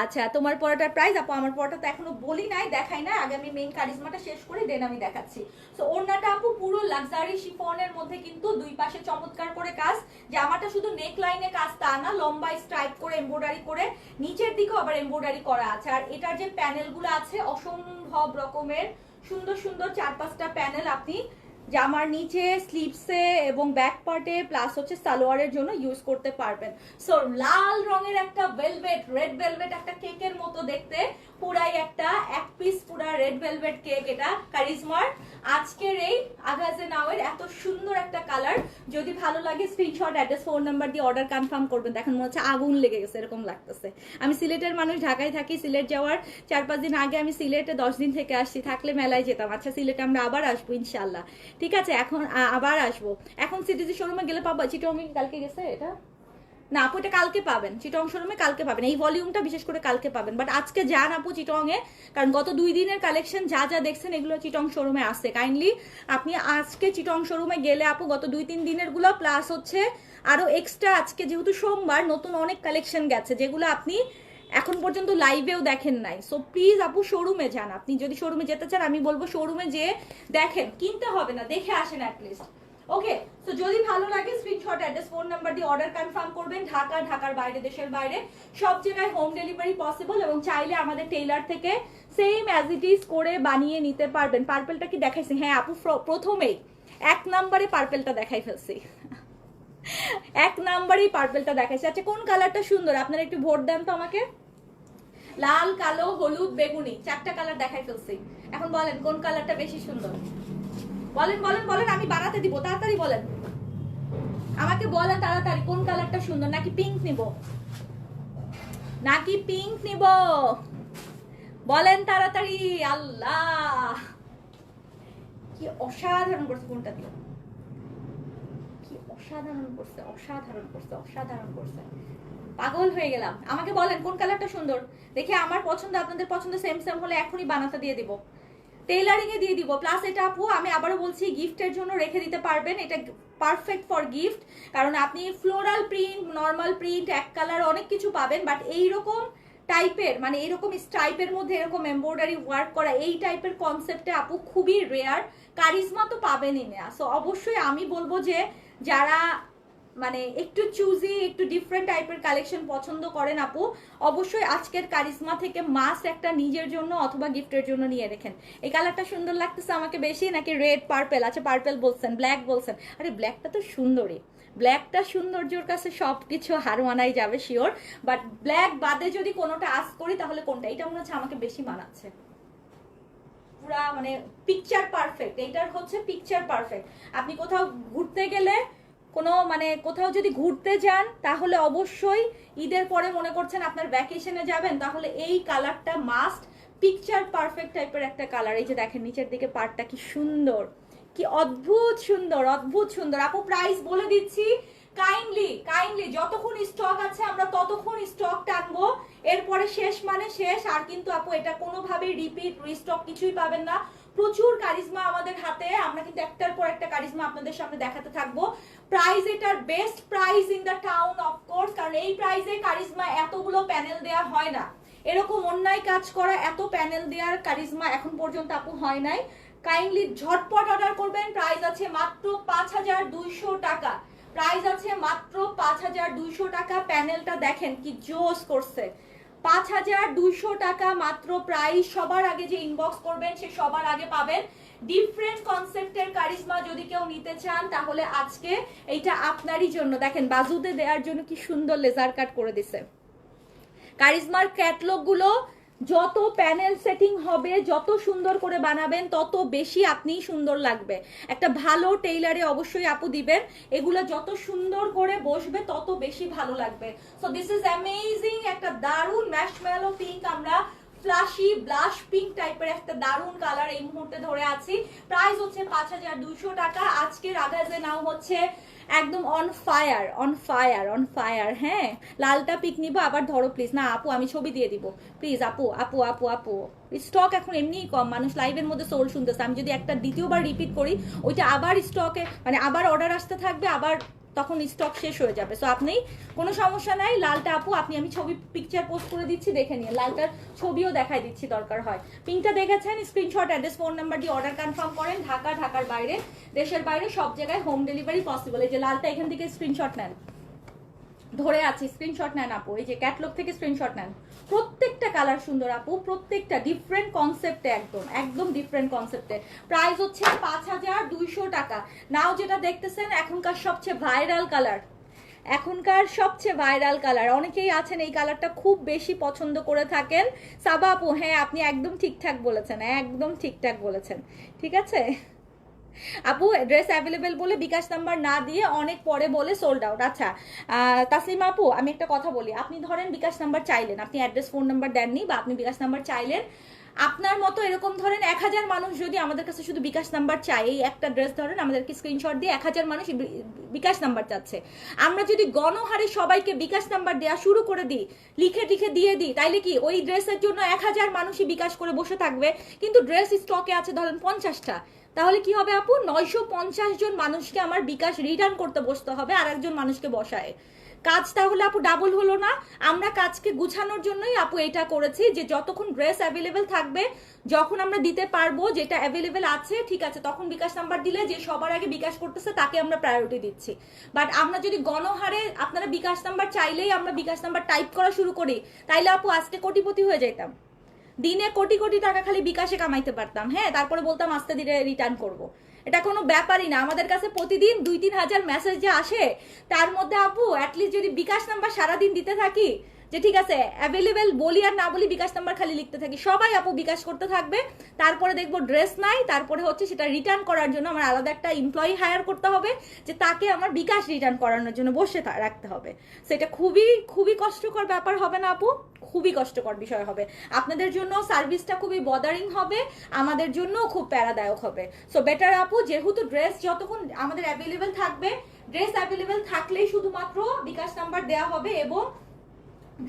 আচ্ছা, তোমার পরোটার প্রাইস আপু? আমার পরোটা তো এখনো বলি নাই, দেখাই না, আগে আমি মেইন কারিজমাটা শেষ করে দেন আমি দেখাচ্ছি। সো ওড়নাটা আপু পুরো লাক্সারি শিফনের মধ্যে কিন্তু দুই পাশে চমৎকার করে কাজ, জামাটা শুধু নেক লাইনে কাজ তা না, লম্বা স্ট্রাইপ করে এমব্রয়ডারি করে নিচের দিকেও আবার এমব্রয়ডারি করা আছে, আর এটার যে প্যানেলগুলো আছে অসম্ভব রকমের সুন্দর সুন্দর 4-5টা প্যানেল আপনি জামার নিচে, স্লিভসে এবং ব্যাক পার্টে, প্লাস হচ্ছে সালোয়ারের জন্য ইউজ করতে পারবেন। সো লাল রঙের একটা ভেলভেট, রেড ভেলভেট একটা কেকের মতো দেখতে, পুরাই একটা এক পিস পুরা রেড ভেলভেট কেক, এটা কারিজমার আজকের এই আগাজে নাওয়ের এত সুন্দর একটা কালার। যদি ভালো লাগে স্ক্রিনশট, অ্যাড্রেস, ফোন নাম্বার দিয়ে অর্ডার কনফার্ম করবেন। দেখেন মনে হচ্ছে আগুন লেগে গেছে, এরকম লাগতেছে। আমি সিলেটের মানুষ, ঢাকায় থাকি, সিলেট যাওয়ার 4-5 দিন আগে আমি সিলেটে 10 দিন থেকে আসছি, থাকলে মেলায় যেতাম। আচ্ছা, সিলেটে আমরা আবার আসবো ইনশাল্লাহ, ঠিক আছে? এখন আবার আসবো, এখন সিটিজি শোরুমে গেলে পাবো। চিটং কালকে গেছে এটা না আপু, এটা কালকে পাবেন, চিটং শোরুমে কালকে পাবেন, এই ভলিউমটা বিশেষ করে কালকে পাবেন, বাট আজকে যান আপু চিটং এ, কারণ গত 2 দিনের কালেকশন যা যা দেখছেন এগুলো চিটং শোরুমে আসছে। কাইন্ডলি আপনি আজকে চিটং শোরুমে গেলে আপু গত 2-3 দিনের গুলো প্লাস হচ্ছে আরো এক্সট্রা, আজকে যেহেতু সোমবার নতুন অনেক কালেকশন গেছে যেগুলো আপনি এখন পর্যন্ত লাইভেও দেখেন নাই। সো প্লিজ আপু শোরুমে যান, আপনি যদি শোরুমে যেতে চান আমি বলবো শোরুমে যেয়ে দেখেন, কিনতে হবে না, দেখে আসেন অ্যাটলিস্ট। ওকে, তো যদি ভালো লাগে স্ক্রিনশট, অ্যাড্রেস, ফোন নাম্বার দিয়ে অর্ডার কনফার্ম করবেন। ঢাকা, ঢাকার বাইরে, দেশের বাইরে সব জায়গায় হোম ডেলিভারি পসিবল, এবং চাইলে আমাদের টেইলার থেকে সেম অ্যাজ ইট ইজ করে বানিয়ে নিতে পারবেন। পার্পেলটা কি দেখাইছি? হ্যাঁ আপু, প্রথমেই 1 নম্বরে পার্পেলটা দেখাই ফেলছি, 1 নম্বরেই পার্পেলটা দেখাইছি। আচ্ছা, কোন কালারটা সুন্দর আপনারা একটু ভোট দেন তো আমাকে। লাল, কালো, হলুদ, বেগুনি, 4টা কালার দেখাই ফেলছি। এখন বলেন কোন কালারটা বেশি সুন্দর? বলেন বলেন বলেন, আমি বানাতে দিব, তাড়াতাড়ি বলেন আমাকে, বলেন তাড়াতাড়ি কোন কালারটা সুন্দর। নাকি পিঙ্ক নিব? নাকি পিঙ্ক নিব? বলেন তাড়াতাড়ি। আল্লাহ, কি অসাধারণ করছে, কোনটা দিও, কি অসাধারণ করছে, অসাধারণ করছে, অসাধারণ করছে, পাগল হয়ে গেলাম। আমাকে বলেন কোন কালারটা সুন্দর, দেখে আমার পছন্দ আপনাদের পছন্দ সেম সেম হলে এখনই বানাতে দিয়ে দিব, টেইলারিং এ দিয়ে দিব। প্লাস এটা আপু আমি আবারও বলছি, গিফটের জন্য রেখে দিতে পারবেন, এটা পারফেক্ট ফর গিফট, কারণ আপনি ফ্লোরাল প্রিন্ট, নর্মাল প্রিন্ট, এক কালার অনেক কিছু পাবেন, বাট এইরকম টাইপের, মানে এরকম স্ট্রাইপের মধ্যে এরকম এমব্রয়ডারি ওয়ার্ক করা এই টাইপের কনসেপ্টে আপু খুবই রেয়ার, কারিজমা তো পাবেনই না। সো অবশ্যই আমি বলবো যে যারা মানে একটু চুজি, একটু ডিফারেন্ট টাইপের কালেকশন পছন্দ করেন আপু, অবশ্যই আজকের কারিজমা থেকে মাস্ট একটা নিজের জন্য অথবা গিফটের জন্য নিয়ে রেখেন। এই কালারটা সুন্দর লাগতেছে আমাকে বেশি, নাকি রেড পার্পেল? আচ্ছা পার্পেল বলছেন, ব্ল্যাক বলছেন। আরে ব্ল্যাকটা তো সুন্দরই, ব্ল্যাকটা সৌন্দর্যর কাছে সবকিছু হার মানাই যাবে শিওর, বাট ব্ল্যাক বাদে যদি কোনোটা আস করি তাহলে কোনটা? এটা মনে হচ্ছে আমাকে বেশি মানাচ্ছে, পুরা মানে পিকচার পারফেক্ট। এইটার হচ্ছে পিকচার পারফেক্ট। আপনি কোথাও ঘুরতে গেলে, কোনো মানে কোথাও যদি ঘুরতে যান, তাহলে অবশ্যই ঈদের পরে মনে করছেন আপনার ভ্যাকেশনে যাবেন, তাহলে এই কালারটা মাস্ট, পিকচার পারফেক্ট টাইপের একটা কালার। এই যে দেখেন নিচের দিকে পার্টটা কি সুন্দর, কি অদ্ভুত সুন্দর, অদ্ভুত সুন্দর। আপু প্রাইস বলে দিচ্ছি, কাইন্ডলি কাইন্ডলি যতক্ষণ স্টক আছে আমরা ততক্ষণ স্টক টানবো, এরপরে শেষ মানে শেষ। আর কিন্তু আপু এটা কোনোভাবেই রিপিট রিস্টক কিছুই পাবেন না। প্রচুর কারিজমা আমাদের হাতে, আমরা কিন্তু একটার পর একটা কারিজমা আপনাদের সামনে দেখাতে থাকবো। প্রাইস এটার best price in the town of course, কারণ এই প্রাইসে কারিজমা এতগুলো প্যানেল দেয়া হয় না, এরকম অন্যায় কাজ করা এত প্যানেল দেওয়ার কারিজমা এখন পর্যন্ত আপু হয় নাই। কাইন্ডলি ঝটপট অর্ডার করবেন। প্রাইস আছে মাত্র 5200 টাকা, প্রাইস আছে মাত্র 5200 টাকা। প্যানেলটা দেখেন কি জোস করছে, 5200 টাকা মাত্র প্রাইস। সবার আগে যে ইনবক্স করবেন সে সবার আগে পাবেন। ডিফারেন্ট কনসেপ্টের কারিজমা যদি কেউ নিতে চান তাহলে আজকে এইটা আপনারই জন্য। দেখেন বাজুতে দেওয়ার জন্য কি সুন্দর লেজার কাট করে দিছে। কারিজমার ক্যাটলগ গুলো যত প্যানেল সেটিং হবে, যত সুন্দর করে বানাবেন, তত বেশি আপনি সুন্দর লাগবে। একটা ভালো টেইলারে অবশ্যই আপু দিবেন, এগুলো যত সুন্দর করে বসবে তত বেশি ভালো লাগবে। সো দিস ইজ অ্যামেজিং, একটা দারুন ম্যাশমেলো পিঙ্ক, আমরা ফ্লাশি ব্লাশ পিঙ্ক টাইপের একটা দারুন কালার এই মুহূর্তে ধরে আছি। প্রাইস হচ্ছে 5200 টাকা। আজকের আগাজে নাও হচ্ছে একদম on fire, on fire, on fire. হ্যাঁ লালটা পিক নিবো আবার ধরো প্লিজ। না আপু আমি ছবি দিয়ে দিব প্লিজ। আপু আপু আপু আপু স্টক এখন এমনিই কম, মানুষ লাইভের মধ্যে সোল শুনতেছে। আমি যদি একটা দ্বিতীয়বার রিপিট করি ওইটা আবার স্টকে মানে আবার অর্ডার আসতে থাকবে, আবার তখন স্টক শেষ হয়ে যাবে। সো আপনি কোনো সমস্যা নাই, লালটা আপু আপনি আমি ছবি পিকচার পোস্ট করে দিচ্ছি, দেখে নিয়ে লালটার ছবিও দেখাই দিচ্ছি দরকার হয়। পিঙ্কটা দেখেছেন, স্ক্রিনশট অ্যাড্রেস ফোন নাম্বার দিয়ে অর্ডার কনফার্ম করেন। ঢাকা, ঢাকার বাইরে, দেশের বাইরে সব জায়গায় হোম ডেলিভারি পসিবল। এই যে লালটা এখান থেকে স্ক্রিনশট নেন, ধরে আছি স্ক্রিনশট নেন আপু, এই যে ক্যাটলগ থেকে স্ক্রিনশট নেন। প্রত্যেকটা কালার সুন্দর আপু, প্রত্যেকটা ডিফারেন্ট কনসেপ্টে, একদম একদম ডিফারেন্ট কনসেপ্টে। প্রাইস হচ্ছে 5200 টাকা। নাও যেটা দেখতেছেন এখনকার সবচেয়ে ভাইরাল কালার, এখনকার সবচেয়ে ভাইরাল কালার, অনেকেই আছেন এই কালারটা খুব বেশি পছন্দ করে থাকেন। সাবা আপু হ্যাঁ আপনি একদম ঠিকঠাক বলেছেন, একদম ঠিকঠাক বলেছেন। ঠিক আছে আপু, ড্রেস অ্যাভেলেবেল বলে বিকাশ নাম্বার না দিয়ে অনেক পরে বলে সোল্ড আউট। আচ্ছা তাসলিমা আপু আমি একটা কথা বলি, আপনি ধরেন বিকাশ নাম্বার চাইলেন, আপনি অ্যাড্রেস ফোন নাম্বার দেননি, বা আপনি বিকাশ নাম্বার চাইলেন, আপনার মতো এরকম ধরেন 1000 মানুষ যদি আমাদের কাছে শুধু বিকাশ নাম্বার চাই, এই একটা ড্রেস ধরেন আমাদেরকে স্ক্রিনশট দিয়ে 1000 মানুষ বিকাশ নাম্বার চাচ্ছে, আমরা যদি গণহারে সবাইকে বিকাশ নাম্বার দেওয়া শুরু করে দিই, লিখে লিখে দিয়ে দিই, তাইলে কি ওই ড্রেসের জন্য 1000 মানুষই বিকাশ করে বসে থাকবে, কিন্তু ড্রেস স্টকে আছে ধরেন 50টা, তাহলে কি হবে আপু? 950 জন মানুষকে আমার বিকাশ রিটার্ন করতে বসতে হবে আর একজন মানুষকে বসায়। কাজ তাহলে আপু ডাবল হলো না? আমরা কাজকে গুছানোর জন্যই আপু এটা করেছি, যে যতক্ষণ ড্রেস অ্যাভেলেবেল থাকবে, যখন আমরা দিতে পারবো যেটা অ্যাভেলেবেল আছে ঠিক আছে, তখন বিকাশ নাম্বার দিলে যে সবার আগে বিকাশ করতেছে তাকে আমরা প্রায়োরিটি দিচ্ছি। বাট আমরা যদি গণহারে আপনারা বিকাশ নাম্বার চাইলেই আমরা বিকাশ নাম্বার টাইপ করা শুরু করি, তাইলে আপু আজকে কোটিপতি হয়ে যেতাম, দিনে কোটি কোটি টাকা খালি বিকাশে কামাইতে পারতাম। হ্যাঁ তারপরে বলতাম আস্তে ধীরে রিটার্ন করব। এটা কোনো ব্যাপারই না। আমাদের কাছে প্রতিদিন 2-3 হাজার মেসেজ যে আসে, তার মধ্যে আপু অ্যাটলিস্ট যদি বিকাশ নাম্বার সারাদিন দিতে থাকি, যে ঠিক আছে অ্যাভেলেবেল বলি আর না বলি বিকাশ নাম্বার খালি লিখতে থাকি, সবাই আপু বিকাশ করতে থাকবে, তারপরে দেখবো ড্রেস নাই, তারপরে হচ্ছে সেটা রিটার্ন করার জন্য আমার আলাদা একটা এমপ্লয়ি হায়ার করতে হবে, যে তাকে আমার বিকাশ রিটার্ন করানোর জন্য বসে রাখতে হবে। সেটা খুবই খুবই কষ্টকর ব্যাপার হবে না আপু? খুবই কষ্টকর বিষয় হবে। আপনাদের জন্য সার্ভিসটা খুবই বদারিং হবে, আমাদের জন্য খুব প্যারাদায়ক হবে। সো বেটার আপু, যেহেতু ড্রেস যতক্ষণ আমাদের অ্যাভেলেবেল থাকবে, ড্রেস অ্যাভেলেবেল থাকলেই শুধুমাত্র বিকাশ নাম্বার দেওয়া হবে, এবং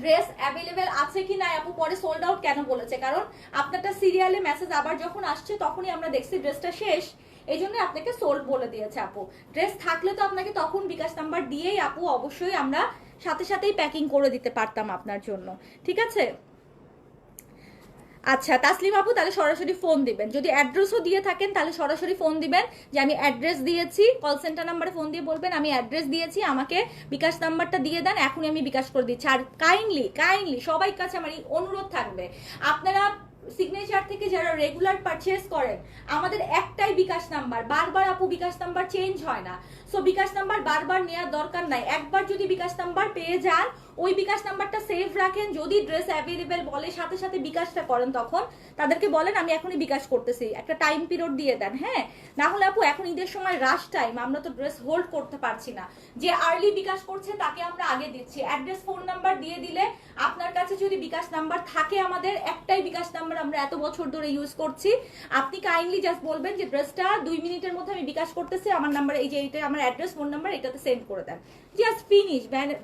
ড্রেস অ্যাভেলেবেল আছে কি না আপু পরে সোল্ড আউট কেন বলেছে, কারণ আপনারটা সিরিয়ালে মেসেজ আবার যখন আসছে তখনই আমরা দেখছি ড্রেসটা শেষ, এই জন্য আপনাকে সোল্ড বলে দিয়েছে আপু। ড্রেস থাকলে তো আপনাকে তখন বিকাশ নাম্বার দিয়েই আপু অবশ্যই আমরা সাথে সাথেই প্যাকিং করে দিতে পারতাম আপনার জন্য। ঠিক আছে, আচ্ছা তাসলিম আপু, তাহলে সরাসরি ফোন দিবেন। যদি অ্যাড্রেসও দিয়ে থাকেন তাহলে সরাসরি ফোন দিবেন যে আমি অ্যাড্রেস দিয়েছি, কল সেন্টার নাম্বারে ফোন দিয়ে বলবেন আমি অ্যাড্রেস দিয়েছি, আমাকে বিকাশ নাম্বারটা দিয়ে দেন, এখনই আমি বিকাশ করে দিচ্ছি। আর কাইন্ডলি কাইন্ডলি সবাই কাছে আমার এই অনুরোধ থাকবে, আপনারা সিগনেচার থেকে যারা রেগুলার পারচেজ করেন, আমাদের একটাই বিকাশ নাম্বার, বারবার আপু বিকাশ নাম্বার চেঞ্জ হয় না। সো বিকাশ নাম্বার বারবার নেওয়ার দরকার নাই। একবার যদি বিকাশ নাম্বার পেয়ে যান, ওই বিকাশ নাম্বারটা সেভ রাখেন। যদি ড্রেস অ্যাভেলেবেল বলে সাথে সাথে বিকাশটা করেন, তখন তাদেরকে বলেন আমি এখনই বিকাশ করতেছি, একটা টাইম পিরিয়ড দিয়ে দেন। হ্যাঁ, না হলে আপু এখন ঈদের সময় রাশ টাইম, আমরা তো ড্রেস হোল্ড করতে পারছি না। যে আর্লি বিকাশ করছে তাকে আমরা আগে দিচ্ছি। অ্যাড্রেস ফোন নাম্বার দিয়ে দিলে, আপনার কাছে যদি বিকাশ নাম্বার থাকে, আমাদের একটাই বিকাশ নাম্বার আমরা এত বছর ধরে ইউজ করছি, আপনি কাইন্ডলি জাস্ট বলবেন যে ড্রেসটা 2 মিনিটের মধ্যে আমি বিকাশ করতেছি, আমার নাম্বার এই যে এইটা আমার অ্যাড্রেস ফোন নাম্বার, এটাতে সেন্ড করে দেন, জাস্ট ফিনিশ,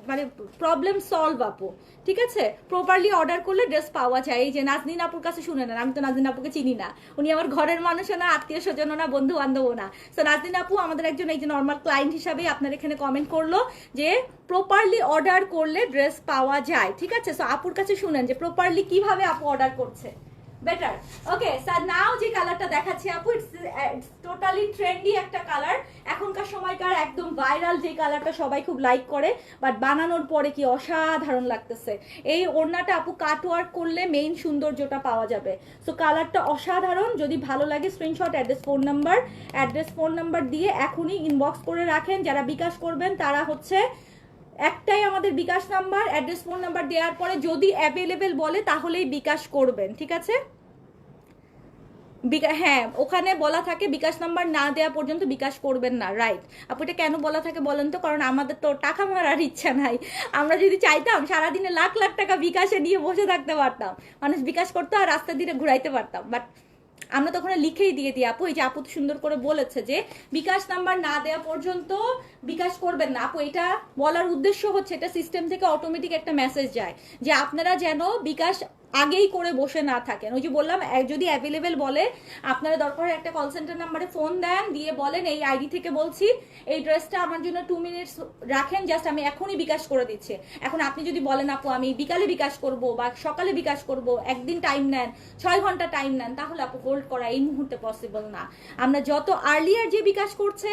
মানে প্রবলেম সলভ আপু। ঠিক আছে, প্রপারলি অর্ডার করলে ড্রেস পাওয়া যায়। এই যে নাজনীন আপুর কাছে শুনে নেন, আমি তো নাজনীন আপুকে চিনি না, উনি আমার ঘরের মানুষও না, আত্মীয় স্বজনও না, বন্ধু বান্ধবও না। তো নাজনীন আপু আমাদের একজন এই যে নর্মাল ক্লায়েন্ট হিসাবে আপনার এখানে কমেন্ট করলো যে প্রপারলি অর্ডার করলে ড্রেস পাওয়া যায়। ঠিক আছে, সো আপুর কাছে শুনেন যে প্রপারলি কিভাবে আপু অর্ডার করছে, বেটার। ওকে স্যার, নাও যে কালারটা দেখাচ্ছি আপু, ইটস টোটালি ট্রেন্ডি একটা কালার, এখনকার সময়কার একদম ভাইরাল যে কালারটা সবাই খুব লাইক করে, বাট বানানোর পরে কি অসাধারণ লাগতেছে। এই ওড়নাটা আপু কাট ওয়ার্ক করলে মেইন সৌন্দর্যটা পাওয়া যাবে। সো কালারটা অসাধারণ। যদি ভালো লাগে স্ক্রিনশট, অ্যাড্রেস ফোন নাম্বার দিয়ে এখনই ইনবক্স করে রাখেন। যারা বিকাশ করবেন তারা হচ্ছে একটাই আমাদের বিকাশ নাম্বার, অ্যাড্রেস ফোন নাম্বার দেওয়ার পরে যদি অ্যাভেলেবেল বলে তাহলেই বিকাশ করবেন। ঠিক আছে, হ্যাঁ ওখানে বলা থাকে বিকাশ নাম্বার না দেওয়া পর্যন্ত বিকাশ করবেন না, রাইট আপু। এটা কেন বলা থাকে বলেন তো? কারণ আমাদের তো টাকা মারার ইচ্ছা নাই। আমরা যদি চাইতাম সারাদিনে লাখ লাখ টাকা বিকাশে নিয়ে বসে থাকতে পারতাম, মানুষ বিকাশ করতো আর রাস্তা দিয়ে ঘুরাইতে পারতাম, বাট আমরা তখন লিখেই দিয়ে দিই আপু। এই যে আপু সুন্দর করে বলেছে যে বিকাশ নাম্বার না দেওয়া পর্যন্ত বিকাশ করবেন না আপু। এটা বলার উদ্দেশ্য হচ্ছে এটা সিস্টেম থেকে অটোমেটিক একটা মেসেজ যায় যে আপনারা যেন বিকাশ আগেই করে বসে না থাকেন। ওই যে বললাম, যদি অ্যাভেলেবেল বলে, আপনারা দরকার একটা কল সেন্টার নাম্বারে ফোন দেন, দিয়ে বলেন এই আইডি থেকে বলছি, এই ড্রেসটা আমার জন্য 2 মিনিটস রাখেন, জাস্ট আমি এখনই বিকাশ করে দিচ্ছি। এখন আপনি যদি বলেন আপু আমি বিকালে বিকাশ করব বা সকালে বিকাশ করব, একদিন টাইম নেন, 6 ঘন্টা টাইম নেন, তাহলে আপু হোল্ড করা এই মুহূর্তে পসিবল না। আমরা যত আর্লিয়ার যে বিকাশ করছে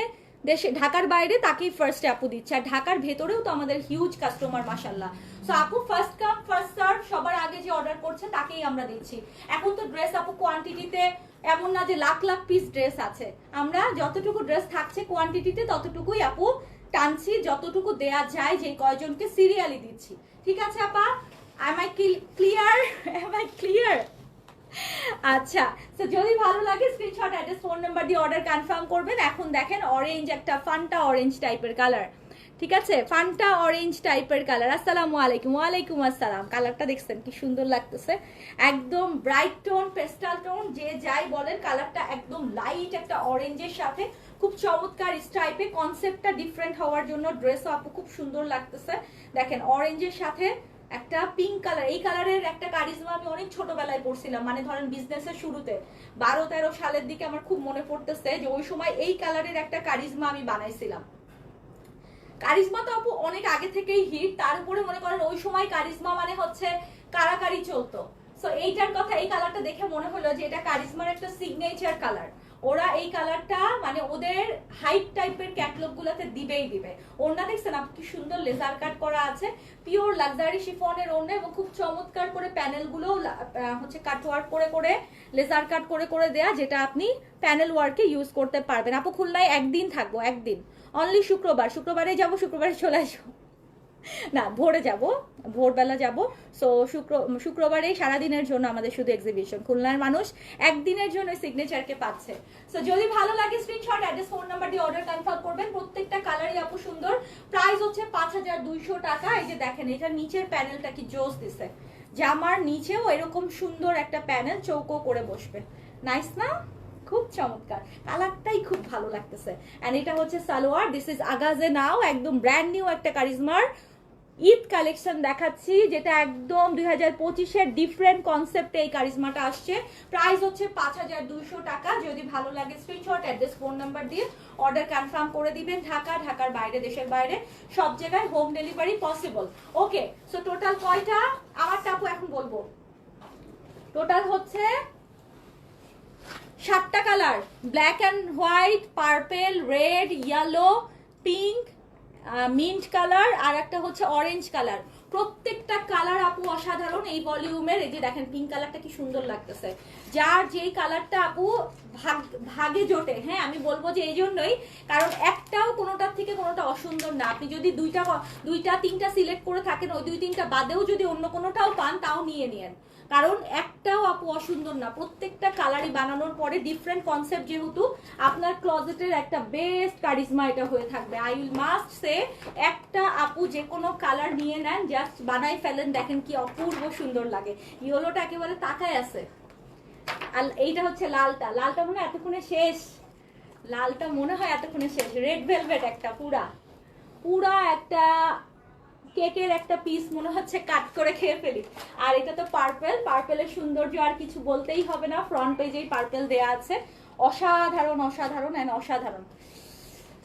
দেশে, ঢাকার বাইরে তাকেই ফার্স্টে আপু দিচ্ছে, আর ঢাকার ভেতরেও তো আমাদের হিউজ কাস্টমার মাশাল্লাহ। সো আপু ফার্স্ট কাম ফার্স্ট সার্ভ, সবার আগে যে অর্ডার করছে তাকেই আমরা দিচ্ছি। এখন তো ড্রেস আপু কোয়ান্টিটিতে এমন না যে লাখ লাখ পিস ড্রেস আছে, আমরা যতটুকু ড্রেস থাকছে কোয়ান্টিটিতে ততটুকুই আপু টানছি, যতটুকু দেয়া যায়, যে কয়জনকে সিরিয়ালি দিচ্ছি। ঠিক আছে আপা, am I clear? আচ্ছা, তো যদি ভালো লাগে স্ক্রিনশট, অ্যাড্রেস, ফোন নাম্বার দিয়ে অর্ডার কনফার্ম করবেন। এখন দেখেন অরেঞ্জ, একটা ফান্টা অরেঞ্জ টাইপের কালার। ঠিক আছে, ফান্টা অরেঞ্জ টাইপের কালার। আসসালামু আলাইকুম। ওয়ালাইকুম আসসালাম। কালারটা দেখছেন কি সুন্দর লাগতেছে, একদম ব্রাইট টোন, পেস্টাল টোন, যে যাই বলেন, কালারটা একদম লাইট একটা অরেঞ্জের সাথে খুব চমৎকার স্টাইপে, কনসেপ্টটা ডিফারেন্ট হওয়ার জন্য ড্রেসও আপু খুব সুন্দর লাগতেছে। দেখেন অরেঞ্জের সাথে একটা পিঙ্ক কালার, এই কালারের একটা কারিজমা আমি অনেক ছোটবেলায় পড়ছিলাম, মানে ধরেন বিজনেসের শুরুতে 12-13 সালের দিকে আমার খুব মনে পড়তেছে যে ওই সময় এই কালারের একটা কারিজমা আমি বানাইছিলাম। কারিজমা তো আপু অনেক আগে থেকেই হিট, তার উপরে মনে করেন ওই সময় কারিজমা মানে হচ্ছে কারাকারি চলতো। সো এইটার কথা, এই কালারটা দেখে মনে হলো যে এটা কারিজমার একটা সিগনেচার কালার। ওরা এই কালারটা মানে ওদের হাইপ টাইপের ক্যাটলগ গুলোতে দিবেই দিবে। ওড়না দেখছেন আপনি কি সুন্দর লেজার কাট করা আছে, পিওর লাক্সারি শিফনের ওড়না, এবং খুব চমৎকার করে প্যানেল গুলো হচ্ছে কাট ওয়ার্ক করে করে, লেজার কাট করে করে দেয়া, যেটা আপনি প্যানেল ওয়ার্কে ইউজ করতে পারবেন। আপু খুলনায় একদিন থাকবো, একদিন অনলি শুক্রবারে যাবো, শুক্রবারে চলে আসবো না, ভোরে যাব, ভোরবেলা যাব। সো শুক্রবারে সারাদিনের জন্য আমাদের শুধু এক্সিবিশন, খুলনার মানুষ একদিনের জন্য সিগনেচারকে পাচ্ছে। সো যদি ভালো লাগে স্ক্রিনশট, অ্যাড্রেস, ফোন নাম্বার দিয়ে অর্ডার কনফার্ম করবেন। প্রত্যেকটা কালারই আপু সুন্দর। প্রাইস হচ্ছে 5200 টাকা। এই যে দেখেন এটা নিচের প্যানেলটা কি জোস দিছে, জামার নিচেও এরকম সুন্দর একটা প্যানেল চৌকো করে বসবে, নাইস না? খুব চমৎকার, কালারটাই খুব ভালো লাগতেছে। এন্ড এটা হচ্ছে সালোয়ার, দিস ইজ আগাজে নাও, একদম ব্র্যান্ড নিউ একটা কারিজমার ঈদ কালেকশন দেখাচ্ছি, যেটা একদম 2025-এর ডিফারেন্ট কনসেপ্টে এই কারিজমাটা আসছে। প্রাইস হচ্ছে 5200 টাকা। যদি ভালো লাগে স্ক্রিনশট, অ্যাড্রেস, ফোন নাম্বার দিয়ে অর্ডার কনফার্ম করে দিবেন। ঢাকার বাইরে, দেশের বাইরে সব জায়গায় home delivery possible. Okay, so total কয়টা? আমারটা আপু এখন বলবো, টোটাল হচ্ছে 7টা colour, black and white, purple, red, yellow, pink, mint colour, আর একটা হচ্ছে অরেঞ্জ কালার। প্রত্যেকটা কালার আপু অসাধারণ এই ভলিউমের। এই যে দেখেন পিঙ্ক কালারটা কি সুন্দর লাগতেছে। যার যেই কালারটা আপু ভাগে জোটে, হ্যাঁ আমি বলবো যে এই জন্যই, কারণ একটাও কোনোটার থেকে কোনোটা অসুন্দর না। আপনি যদি দুইটা তিনটা সিলেক্ট করে থাকেন, ওই 2-3টা বাদেও যদি অন্য কোনোটাও পান তাও নিয়ে নিয়েন, কারণ একটাও আপু অসুন্দর না। প্রত্যেকটা কালারই বানানোর পরে ডিফারেন্ট কনসেপ্ট, যেহেতু আপনার ক্লজেটের একটা বেস্ট কারিজমা এটা হয়ে থাকবে। আই উইল মাস্ট সে একটা আপু যে কোনো কালার নিয়ে নেন, জাস্ট বানাই ফেলেন, দেখেন কি অপূর্ব সুন্দর লাগে। ইয়েলোটা একেবারে তাকায় আছে। আর এইটা হচ্ছে লালটা, লালটা মনে হয় এতক্ষণে শেষ, লালটা মনে হয় এতক্ষণে শেষ। রেড ভেলভেট একটা পুরা একটা কেকের একটা পিস মনে হচ্ছে কাট করে খেয়ে ফেলি। আর এটা তো পার্পেলের সৌন্দর্য আর কিছু বলতেই হবে না। ফ্রন্ট পেজেই পার্পেল দেয়া আছে, অসাধারণ অসাধারণ এন্ড অসাধারণ।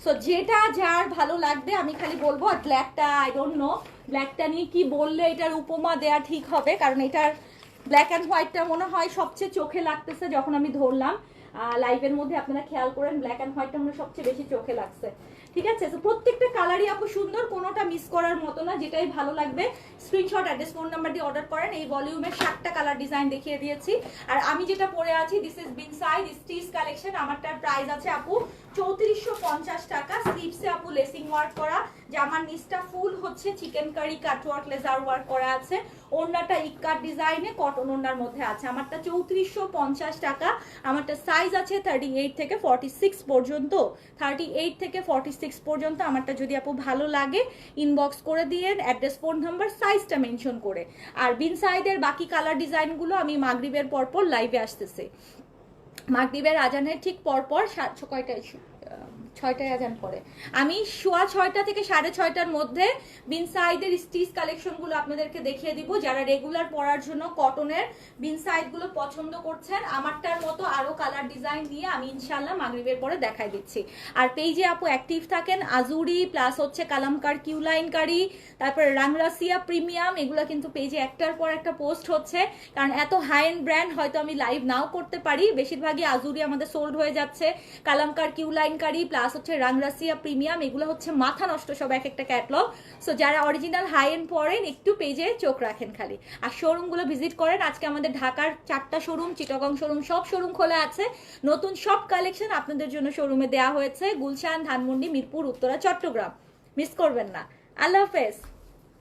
সো যেটা যার ভালো লাগবে আমি খালি বলবো। আর ব্ল্যাকটা আই ডোন্ট নো ব্ল্যাকটা নিয়ে কি বললে এটার উপমা দেয়া ঠিক হবে, কারণ এটার ব্ল্যাক অ্যান্ড হোয়াইটটা মনে হয় সবচেয়ে চোখে লাগতেছে যখন আমি ধরলাম লাইভের মধ্যে। আপনারা খেয়াল করেন ব্ল্যাক অ্যান্ড হোয়াইটটা মনে সবচেয়ে বেশি চোখে লাগছে। ঠিক আছে, তো প্রত্যেকটা কালারই আপু সুন্দর, কোনোটা মিস করার মতো না। যেটাই ভালো লাগবে স্ক্রিনশট, অ্যাড্রেস, ফোন নাম্বার দিয়ে অর্ডার করেন। এই ভলিউমের 7টা কালার ডিজাইন দেখিয়ে দিয়েছি। আর আমি যেটা পরে আছি, দিস ইজ বিনসাইড স্টিচ কালেকশন। আমারটার প্রাইস আছে আপু 3450 টাকা। স্লিভসে আপু লেসিং ওয়ার্ক করা, জামার নিচটা ফুল হচ্ছে chikankari cutwork laser work করা আছে। ওড়নাটা ইক্কার ডিজাইনে কটন ওড়নার মধ্যে আছে। আমারটা 3450 টাকা। আমারটা সাইজ আছে 38 থেকে 46 পর্যন্ত, 38 থেকে 46 পর্যন্ত। আমারটা যদি আপু ভালো লাগে ইনবক্স করে দিয়েন, অ্যাড্রেস, ফোন নাম্বার, সাইজটা মেনশন করে। আর বিনসাইডের বাকি কালার ডিজাইনগুলো আমি মাগরিবের পরপর লাইভে আসতেছে। মাগরিবের আজানের ঠিক পরপর কয়টায় 6টায় আজান পরে আমি 6:15 থেকে 6:30টার মধ্যে বিনসাইডের স্টিচ কালেকশনগুলো আপনাদেরকে দেখিয়ে দিব। যারা রেগুলার পরার জন্য কটনের বিনসাইডগুলো পছন্দ করছেন, আমারটার মতো আরো কালার ডিজাইন নিয়ে আমি ইনশাল্লাহ মাগরিবের পরে দেখাই দিচ্ছি। আর পেজে আপু অ্যাক্টিভ থাকেন, আজুরি প্লাস হচ্ছে কালামকার কিউলাইন কারি, তারপরে রাংরাসিয়া প্রিমিয়াম, এগুলো কিন্তু পেজে একটার পর একটা পোস্ট হচ্ছে। কারণ এত হাই এন্ড ব্র্যান্ড হয়তো আমি লাইভ নাও করতে পারি, বেশিরভাগই আজুরি আমাদের সোল্ড হয়ে যাচ্ছে। কালামকার কিউলাইন কারি প্লাস হচ্ছে রাংরাসিয়া প্রিমিয়াম, এগুলো হচ্ছে মাথা নষ্ট সব এক একটা ক্যাটলগ। সো যারা অরিজিনাল হাই এন্ড পরেন একটু পেজে চোখ রাখেন খালি, আর শোরুমগুলো ভিজিট করেন। আজকে আমাদের ঢাকার 4টা শোরুম, চিটাগং শোরুম, সব শোরুম খোলা আছে। নতুন সব কালেকশন আপনাদের জন্য শোরুমে দেওয়া হয়েছে, গুলশান, ধানমন্ডি, মিরপুর, উত্তরা, চট্টগ্রাম। মিস করবেন না। আল্লাহ হাফেজ।